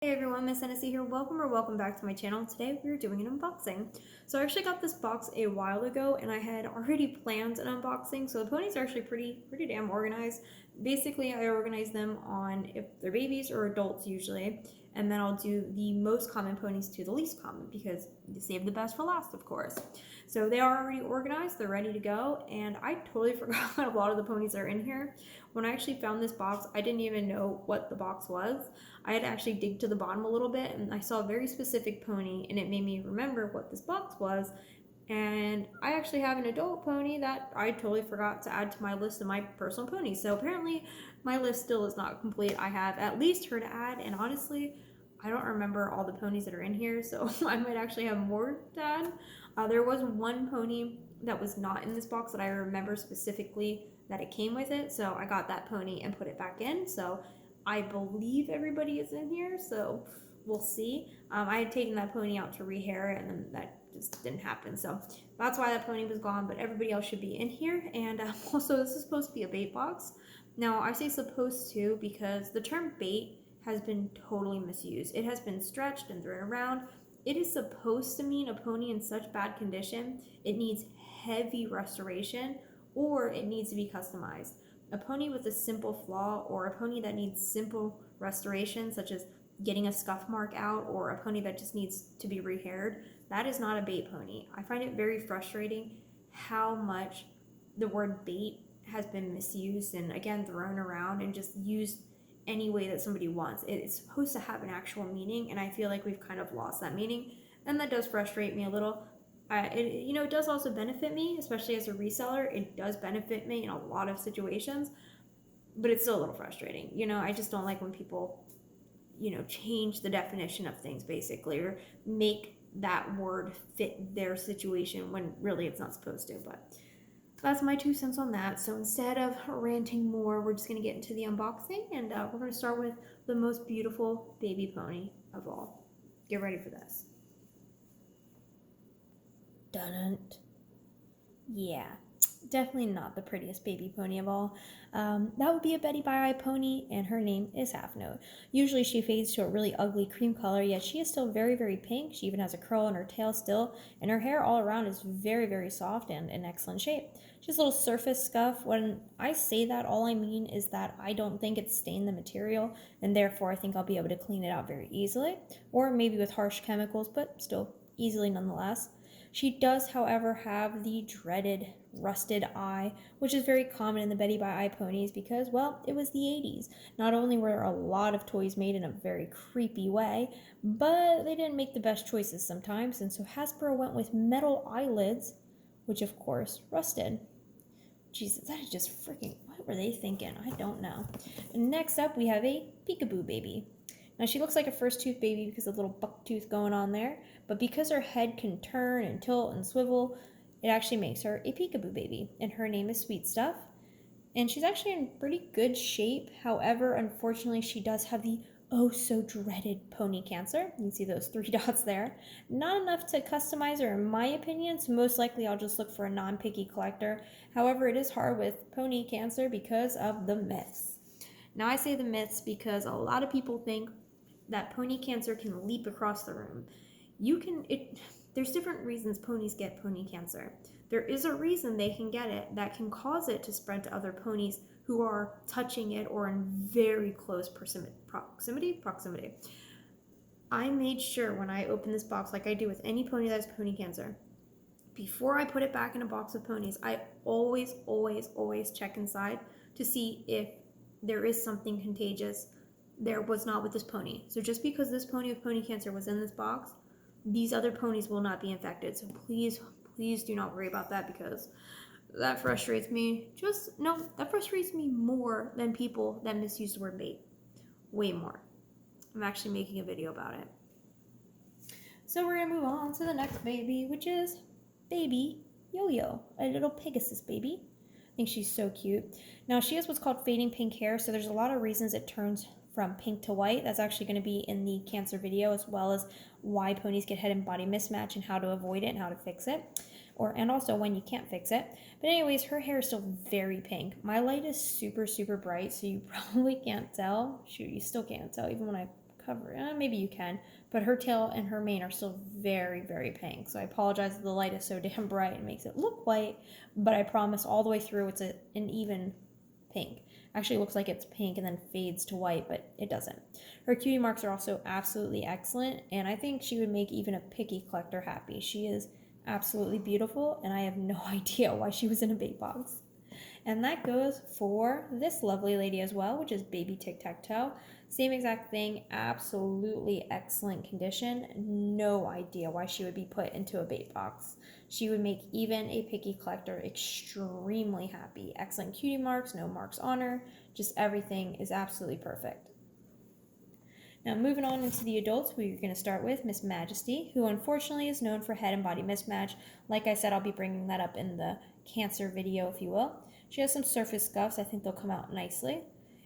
Hey everyone, Miss Hennessy here. Welcome back to my channel. Today we're doing an unboxing. So I actually got this box a while ago and I had already planned an unboxing. So the ponies are actually pretty damn organized. Basically, I organize them on if they're babies or adults usually, and then I'll do the most common ponies to the least common because you save the best for last, of course. So they are already organized, they're ready to go, and I totally forgot a lot of the ponies are in here. When I actually found this box, I didn't even know what the box was. I had to actually dig to the bottom a little bit and I saw a very specific pony and it made me remember what this box was. And I actually have an adult pony that I totally forgot to add to my list of my personal ponies. So apparently my list still is not complete. I have at least her to add, and honestly, I don't remember all the ponies that are in here, so I might actually have more to add. There was one pony that was not in this box that I remember specifically that it came with it, so I got that pony and put it back in. So I believe everybody is in here, so we'll see. I had taken that pony out to rehair it, and then that just didn't happen. So that's why that pony was gone, but everybody else should be in here. And also, this is supposed to be a bait box. Now, I say supposed to because the term bait has been totally misused. It has been stretched and thrown around. It is supposed to mean a pony in such bad condition, it needs heavy restoration or it needs to be customized. A pony with a simple flaw or a pony that needs simple restoration, such as getting a scuff mark out, or a pony that just needs to be rehaired, that is not a bait pony. I find it very frustrating how much the word bait has been misused and again thrown around and just used any way that somebody wants. It's supposed to have an actual meaning, and I feel like we've kind of lost that meaning, and that does frustrate me a little. It does also benefit me, especially as a reseller. It does benefit me in a lot of situations, but it's still a little frustrating. I just don't like when people, change the definition of things basically, or make that word fit their situation when really it's not supposed to. But that's my 2 cents on that. So instead of ranting more, we're just going to get into the unboxing, and we're going to start with the most beautiful baby pony of all. Get ready for this. Dun. Yeah, definitely not the prettiest baby pony of all. That would be a Betty by Eye pony, and her name is Half Note. Usually she fades to a really ugly cream color, yet she is still very, very pink. She even has a curl in her tail still, and her hair all around is very, very soft and in excellent shape. Just a little surface scuff. When I say that, all I mean is that I don't think it's stained the material, and therefore I think I'll be able to clean it out very easily, or maybe with harsh chemicals, but still easily nonetheless. She does, however, have the dreaded rusted eye, which is very common in the Betty by Eye ponies because, well, it was the 80s. Not only were a lot of toys made in a very creepy way, but they didn't make the best choices sometimes, and so Hasbro went with metal eyelids, which of course rusted. Jesus, that is just freaking, what were they thinking? I don't know. And next up, we have a peekaboo baby. Now, she looks like a first tooth baby because of the little buck tooth going on there, but because her head can turn and tilt and swivel, it actually makes her a peekaboo baby, and her name is Sweet Stuff. And she's actually in pretty good shape. However, unfortunately, she does have the oh so dreaded pony cancer. You can see those 3 dots there. Not enough to customize her in my opinion, so most likely I'll just look for a non-picky collector. However, it is hard with pony cancer because of the myths. Now I say the myths because a lot of people think that pony cancer can leap across the room. There's different reasons ponies get pony cancer. There is a reason they can get it that can cause it to spread to other ponies who are touching it or in very close proximity. I made sure when I opened this box, like I do with any pony that has pony cancer, before I put it back in a box of ponies, I always check inside to see if there is something contagious. There was not with this pony. So just because this pony with pony cancer was in this box, these other ponies will not be infected. So please do not worry about that because that frustrates me. That frustrates me more than people that misuse the word bait. Way more. I'm actually making a video about it. So we're gonna move on to the next baby, which is baby Yo-Yo, a little Pegasus baby. I think she's so cute. Now she has what's called fading pink hair, so there's a lot of reasons it turns from pink to white. That's actually going to be in the cancer video, as well as why ponies get head and body mismatch and how to avoid it and how to fix it, and also when you can't fix it. But anyways, her hair is still very pink. My light is super bright, so you probably can't tell. Shoot, you still can't tell even when I cover, maybe you can, but her tail and her mane are still very, very pink. So I apologize if the light is so damn bright and makes it look white, but I promise all the way through it's an even pink. Actually, it looks like it's pink and then fades to white, but it doesn't. Her cutie marks are also absolutely excellent, and I think she would make even a picky collector happy. She is absolutely beautiful, and I have no idea why she was in a bait box. And that goes for this lovely lady as well, which is Baby Tic-Tac-Toe. Same exact thing, absolutely excellent condition. No idea why she would be put into a bait box. She would make even a picky collector extremely happy. Excellent cutie marks, no marks on her, just everything is absolutely perfect. Now moving on into the adults, we're going to start with Miss Majesty, who unfortunately is known for head and body mismatch. Like I said, I'll be bringing that up in the Cancer video, if you will. She has some surface scuffs. I think they'll come out nicely.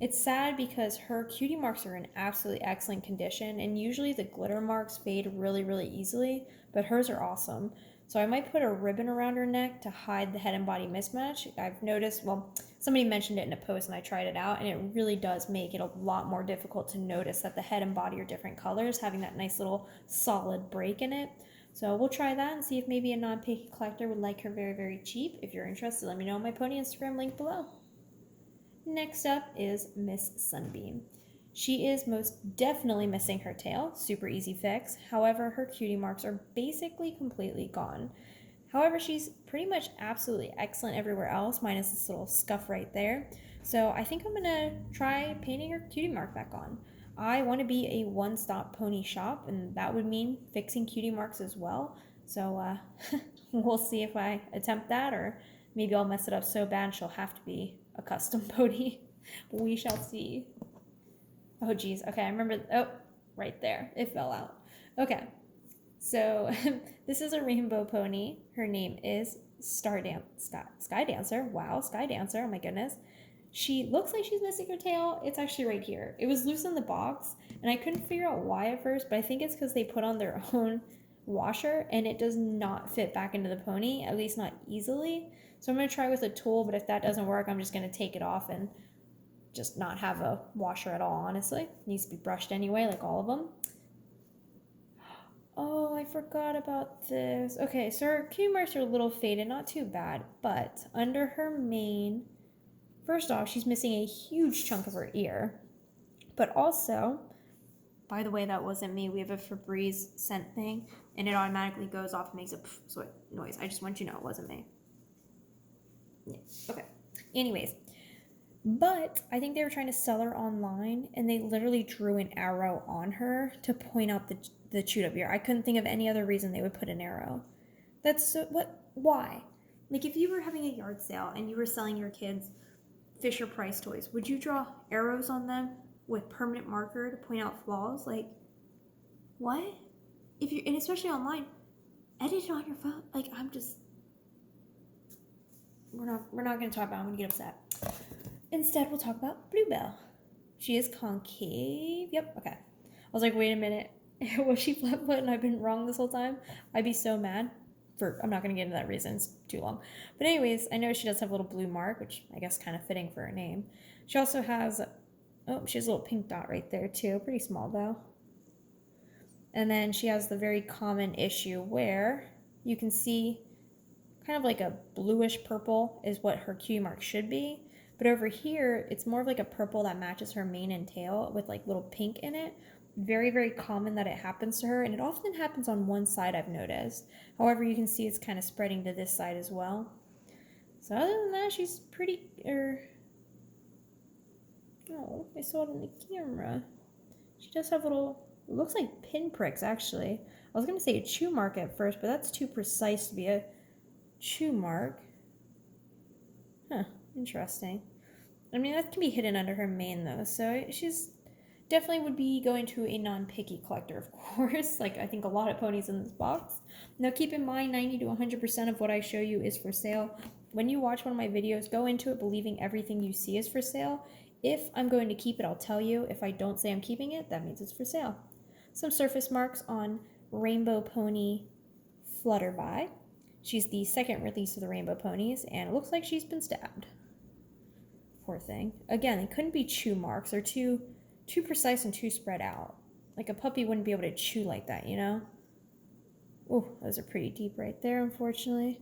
It's sad because her cutie marks are in absolutely excellent condition, and usually the glitter marks fade really, really easily, but hers are awesome. So I might put a ribbon around her neck to hide the head and body mismatch. I've noticed, well, somebody mentioned it in a post and I tried it out, and it really does make it a lot more difficult to notice that the head and body are different colors, having that nice little solid break in it. So we'll try that and see if maybe a non-picky collector would like her very, very cheap. If you're interested, let me know on my pony Instagram link below. Next up is Miss Sunbeam. She is most definitely missing her tail, super easy fix. However, her cutie marks are basically completely gone. However, she's pretty much absolutely excellent everywhere else, minus this little scuff right there. So I think I'm gonna try painting her cutie mark back on. I want to be a one-stop pony shop, and that would mean fixing cutie marks as well. So we'll see if I attempt that, or maybe I'll mess it up so bad she'll have to be a custom pony. We shall see. Oh geez, okay, I remember, oh, right there, it fell out. Okay, so this is a rainbow pony. Her name is Sky Dancer. Wow, Sky Dancer, oh my goodness. She looks like she's missing her tail. It's actually right here. It was loose in the box, and I couldn't figure out why at first, but I think it's because they put on their own washer, and it does not fit back into the pony, at least not easily. So I'm going to try with a tool, but if that doesn't work, I'm just going to take it off and just not have a washer at all, honestly. It needs to be brushed anyway, like all of them. Oh, I forgot about this. Okay, so her cutie marks are a little faded, not too bad, but under her mane, first off, she's missing a huge chunk of her ear. But also, by the way, that wasn't me. We have a Febreze scent thing, and it automatically goes off and makes a pff noise. I just want you to know it wasn't me. Yeah. Okay. Anyways, but I think they were trying to sell her online, and they literally drew an arrow on her to point out the chewed up ear. I couldn't think of any other reason they would put an arrow. That's so, what? Why? Like, if you were having a yard sale and you were selling your kids Fisher Price toys, would you draw arrows on them with permanent marker to point out flaws? Like, what? If you, and especially online, edit it on your phone. Like, I'm just, we're not going to talk about it. I'm going to get upset. Instead, we'll talk about Bluebell. She is concave. Yep, okay. I was like, wait a minute. Was she flat foot and I've been wrong this whole time? I'd be so mad. I'm not going to get into that reason. It's too long. But anyways, I know she does have a little blue mark, which I guess kind of fitting for her name. She also has, oh, she has a little pink dot right there too. Pretty small though. And then she has the very common issue where you can see kind of like a bluish purple is what her cutie mark should be. But over here, it's more of like a purple that matches her mane and tail with like little pink in it. Very, very common that it happens to her, and it often happens on one side, I've noticed. However, you can see it's kind of spreading to this side as well. So other than that, she's pretty, oh, I saw it in the camera. She does have little, it looks like pinpricks actually. I was going to say a chew mark at first, but that's too precise to be a chew mark. Huh, interesting. I mean, that can be hidden under her mane though, so she's definitely would be going to a non-picky collector, of course, like I think a lot of ponies in this box. Now keep in mind, 90 to 100% of what I show you is for sale. When you watch one of my videos, go into it believing everything you see is for sale. If I'm going to keep it, I'll tell you. If I don't say I'm keeping it, that means it's for sale. Some surface marks on Rainbow Pony Flutterby. She's the second release of the Rainbow Ponies, and it looks like she's been stabbed. Poor thing. Again, it couldn't be chew marks. They're too precise and too spread out. like a puppy wouldn't be able to chew like that, you know? Oh, those are pretty deep right there, unfortunately.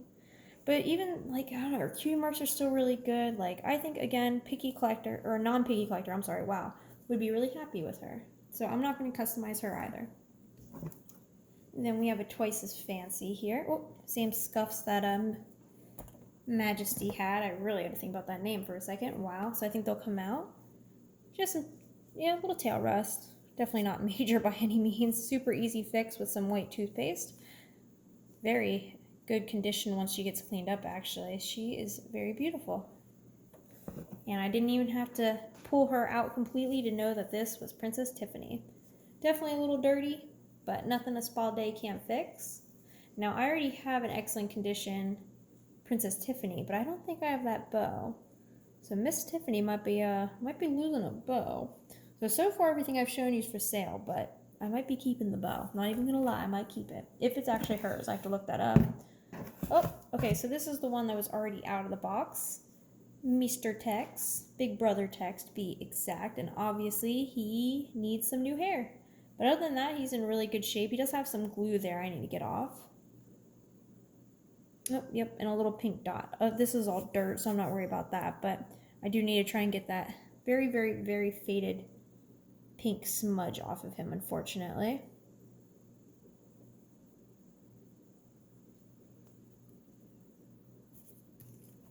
But even, like, I don't know, her cutie marks are still really good. Like, I think, again, picky collector, or non-picky collector, I'm sorry, wow, would be really happy with her. So I'm not going to customize her either. And then we have a twice as fancy here. Oh, same scuffs that Majesty had. I really had to think about that name for a second. Wow, so I think they'll come out. Just some, yeah, a little tail rust. Definitely not major by any means. Super easy fix with some white toothpaste. Very good condition once she gets cleaned up, actually. She is very beautiful. And I didn't even have to pull her out completely to know that this was Princess Tiffany. Definitely a little dirty, but nothing a spa day can't fix. Now, I already have an excellent condition Princess Tiffany, but I don't think I have that bow. So Miss Tiffany might be losing a bow. So far everything I've shown you is for sale, but I might be keeping the bow. Not even gonna lie, I might keep it. If it's actually hers, I have to look that up. Oh, okay, so this is the one that was already out of the box. Mr. Tex, Big Brother Tex to be exact, and obviously he needs some new hair. But other than that, he's in really good shape. He does have some glue there I need to get off. Oh, yep, and a little pink dot. This is all dirt, so I'm not worried about that, but I do need to try and get that very, very, very faded pink smudge off of him, unfortunately.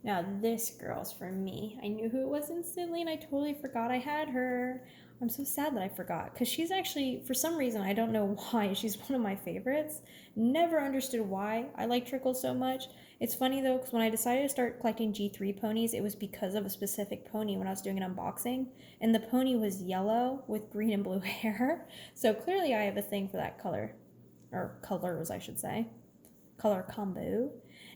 Now this girl's for me. I knew who it was instantly and I totally forgot I had her. I'm so sad that I forgot because she's actually, for some reason, I don't know why, she's one of my favorites. Never understood why I like Trickle so much. It's funny though, because when I decided to start collecting G3 ponies, it was because of a specific pony when I was doing an unboxing. And the pony was yellow with green and blue hair. So clearly I have a thing for that color. Or colors, I should say. Color combo.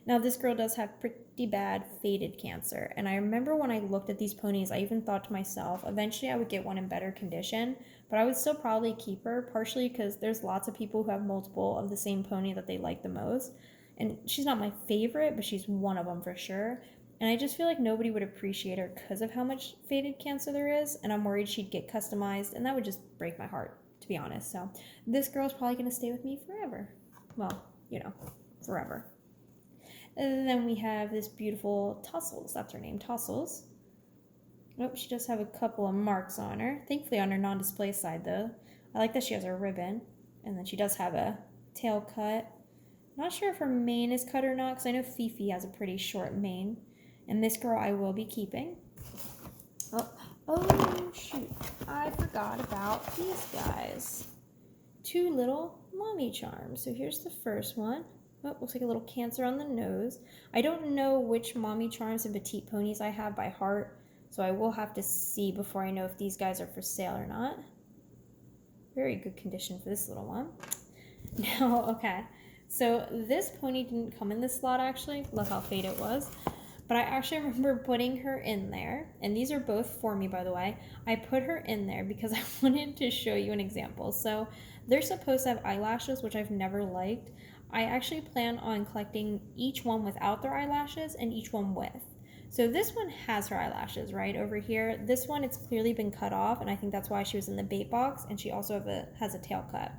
Now this girl does have pretty bad faded cancer, and I remember when I looked at these ponies, I even thought to myself, eventually I would get one in better condition, but I would still probably keep her, partially because there's lots of people who have multiple of the same pony that they like the most, and she's not my favorite, but she's one of them for sure, and I just feel like nobody would appreciate her because of how much faded cancer there is, and I'm worried she'd get customized, and that would just break my heart, to be honest. So this girl's probably going to stay with me forever. Well, you know, forever. And then we have this beautiful Tussles. That's her name, Tussles. Oh, she does have a couple of marks on her. Thankfully on her non-display side, though. I like that she has her ribbon. And then she does have a tail cut. Not sure if her mane is cut or not, because I know Fifi has a pretty short mane. And this girl I will be keeping. Oh, shoot. I forgot about these guys. Two little mommy charms. So here's the first one. Oh, looks like a little cancer on the nose. I don't know which mommy charms and petite ponies I have by heart, so I will have to see before I know if these guys are for sale or not. Very good condition for this little one. Now, okay, so this pony didn't come in this slot actually. Love how faded it was. But I actually remember putting her in there, and these are both for me, by the way. I put her in there because I wanted to show you an example. So they're supposed to have eyelashes, which I've never liked. I actually plan on collecting each one without their eyelashes and each one with. So this one has her eyelashes right over here. This one, it's clearly been cut off, and I think that's why she was in the bait box, and she also has a tail cut.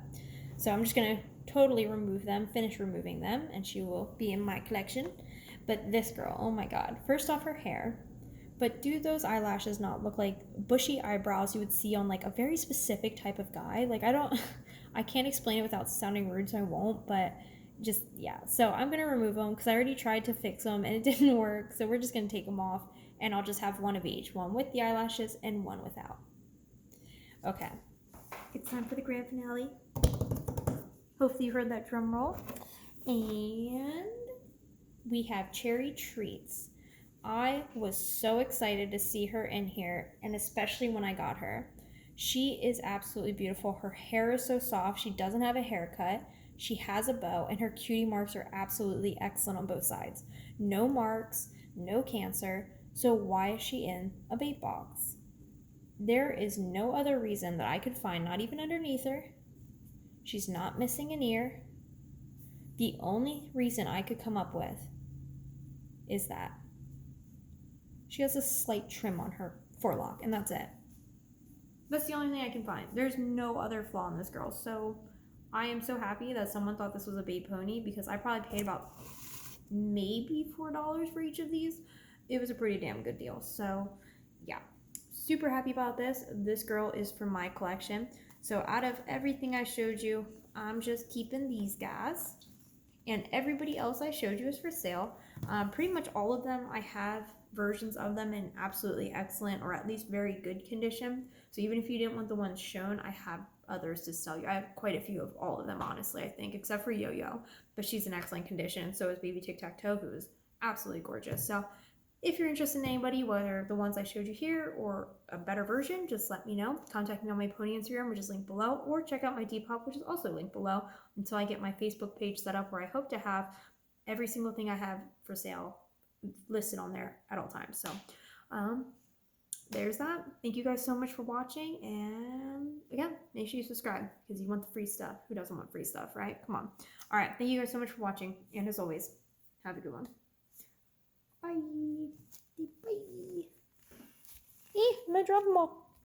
So I'm just going to totally remove them, finish removing them, and she will be in my collection. But this girl, oh my god. First off, her hair. But do those eyelashes not look like bushy eyebrows you would see on like a very specific type of guy? Like I can't explain it without sounding rude, so I won't, but just, yeah. So I'm going to remove them because I already tried to fix them and it didn't work. So we're just going to take them off and I'll just have one of each. One with the eyelashes and one without. Okay. It's time for the grand finale. Hopefully you heard that drum roll. And we have Cherry Treats. I was so excited to see her in here, and especially when I got her. She is absolutely beautiful. Her hair is so soft. She doesn't have a haircut. She has a bow, and her cutie marks are absolutely excellent on both sides. No marks, no cancer, so why is she in a bait box? There is no other reason that I could find, not even underneath her. She's not missing an ear. The only reason I could come up with is that she has a slight trim on her forelock, and that's it. That's the only thing I can find. There's no other flaw in this girl. So I am so happy that someone thought this was a baby pony because I probably paid about maybe $4 for each of these. It was a pretty damn good deal. So yeah, super happy about this. This girl is from my collection. So out of everything I showed you, I'm just keeping these guys. And everybody else I showed you is for sale. Pretty much all of them, I have versions of them in absolutely excellent or at least very good condition. So even if you didn't want the ones shown, I have others to sell you. I have quite a few of all of them, honestly, I think, except for Yo-Yo. But she's in excellent condition. So is Baby Tic-Tac-Toe, who is absolutely gorgeous. So if you're interested in anybody, whether the ones I showed you here or a better version, just let me know. Contact me on my pony Instagram, which is linked below, or check out my Depop, which is also linked below, until I get my Facebook page set up where I hope to have every single thing I have for sale listed on there at all times. So there's that. Thank you guys so much for watching, and again, make sure you subscribe because you want the free stuff. Who doesn't want free stuff, right? Come on. All right, thank you guys so much for watching, and as always, have a good one. Bye. Bye. I'm gonna drop them all.